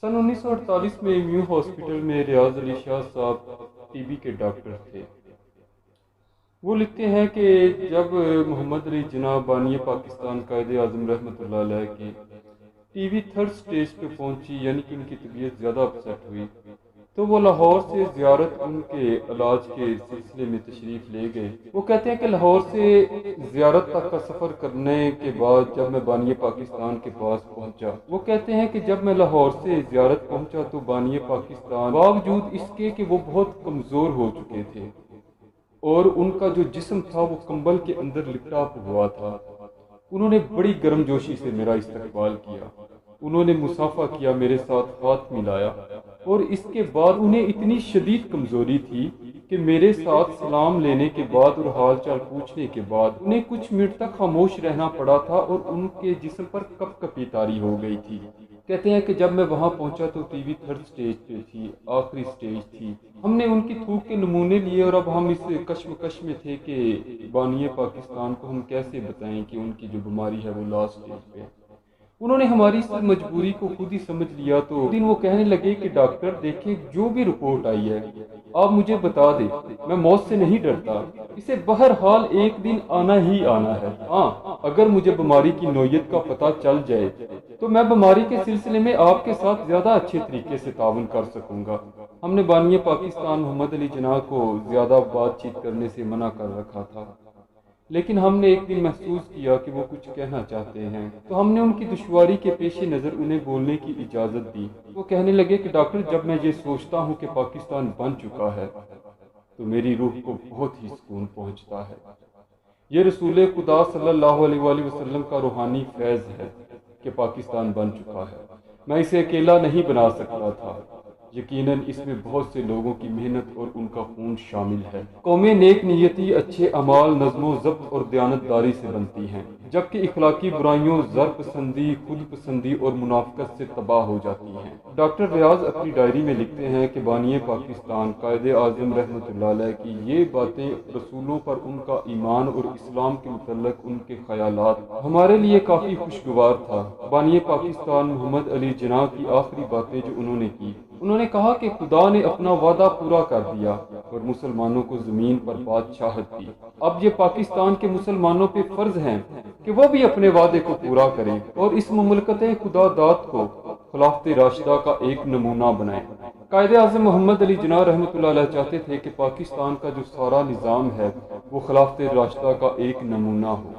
سن 1948 میں میو ہاسپٹل میں ریاض علی شاہ صاحب ٹی بی کے ڈاکٹر تھے۔ وہ لکھتے ہیں کہ جب محمد علی جناح بانی پاکستان قائد اعظم رحمۃ اللہ علیہ کی ٹی بی تھرڈ سٹیج پہ پہنچی، یعنی کہ ان کی طبیعت زیادہ اپسیٹ ہوئی، تو وہ لاہور سے زیارت ان کے علاج کے سلسلے میں تشریف لے گئے۔ وہ کہتے ہیں کہ لاہور سے زیارت تک کا سفر کرنے کے بعد جب میں بانی پاکستان کے پاس پہنچا، وہ کہتے ہیں کہ جب میں لاہور سے زیارت پہنچا تو بانی پاکستان باوجود اس کے کہ وہ بہت کمزور ہو چکے تھے اور ان کا جو جسم تھا وہ کمبل کے اندر لپٹا ہوا تھا، انہوں نے بڑی گرم جوشی سے میرا استقبال کیا، انہوں نے مصافحہ کیا، میرے ساتھ ہاتھ ملایا، اور اس کے بعد انہیں اتنی شدید کمزوری تھی کہ میرے ساتھ سلام لینے کے بعد اور حال چال پوچھنے کے بعد انہیں کچھ منٹ تک خاموش رہنا پڑا تھا اور ان کے جسم پر کپ کپی طاری ہو گئی تھی۔ کہتے ہیں کہ جب میں وہاں پہنچا تو ٹی وی تھرڈ سٹیج پہ تھی، آخری سٹیج تھی۔ ہم نے ان کی تھوک کے نمونے لیے اور اب ہم اس کشمکش میں تھے کہ بانی پاکستان کو ہم کیسے بتائیں کہ ان کی جو بیماری ہے وہ لاسٹ سٹیج پہ ہے۔ انہوں نے ہماری اس مجبوری کو خود ہی سمجھ لیا تو ایک دن وہ کہنے لگے کہ ڈاکٹر دیکھیں جو بھی رپورٹ آئی ہے آپ مجھے بتا دیں، میں موت سے نہیں ڈرتا، اسے بہرحال ایک دن آنا ہی آنا ہے۔ ہاں، اگر مجھے بیماری کی نوعیت کا پتہ چل جائے تو میں بیماری کے سلسلے میں آپ کے ساتھ زیادہ اچھے طریقے سے تعاون کر سکوں گا۔ ہم نے بانی پاکستان محمد علی جناح کو زیادہ بات چیت کرنے سے منع کر رکھا تھا، لیکن ہم نے ایک دن محسوس کیا کہ وہ کچھ کہنا چاہتے ہیں تو ہم نے ان کی دشواری کے پیش نظر انہیں بولنے کی اجازت دی۔ وہ کہنے لگے کہ ڈاکٹر جب میں یہ سوچتا ہوں کہ پاکستان بن چکا ہے تو میری روح کو بہت ہی سکون پہنچتا ہے۔ یہ رسول خدا صلی اللہ علیہ وآلہ وسلم کا روحانی فیض ہے کہ پاکستان بن چکا ہے، میں اسے اکیلا نہیں بنا سکتا تھا، یقیناً اس میں بہت سے لوگوں کی محنت اور ان کا خون شامل ہے۔ قومیں نیک نیتی، اچھے اعمال، نظم و ضبط اور دیانتداری سے بنتی ہیں، جبکہ اخلاقی برائیوں، زر پسندی، خود پسندی اور منافقت سے تباہ ہو جاتی ہیں۔ ڈاکٹر ریاض اپنی ڈائری میں لکھتے ہیں کہ بانی پاکستان قائد اعظم رحمۃ اللہ علیہ کی یہ باتیں، رسولوں پر ان کا ایمان اور اسلام کے متعلق ان کے خیالات ہمارے لیے کافی خوشگوار تھا۔ بانی پاکستان محمد علی جناح کی آخری باتیں جو انہوں نے کی، انہوں نے کہا کہ خدا نے اپنا وعدہ پورا کر دیا اور مسلمانوں کو زمین پر بادشاہت دی، اب یہ پاکستان کے مسلمانوں پہ فرض ہے کہ وہ بھی اپنے وعدے کو پورا کریں اور اس مملکت خدا داد کو خلافت راشدہ کا ایک نمونہ بنائیں۔ قائد اعظم محمد علی جناح رحمۃ اللہ علیہ چاہتے تھے کہ پاکستان کا جو سارا نظام ہے وہ خلافت راشدہ کا ایک نمونہ ہو۔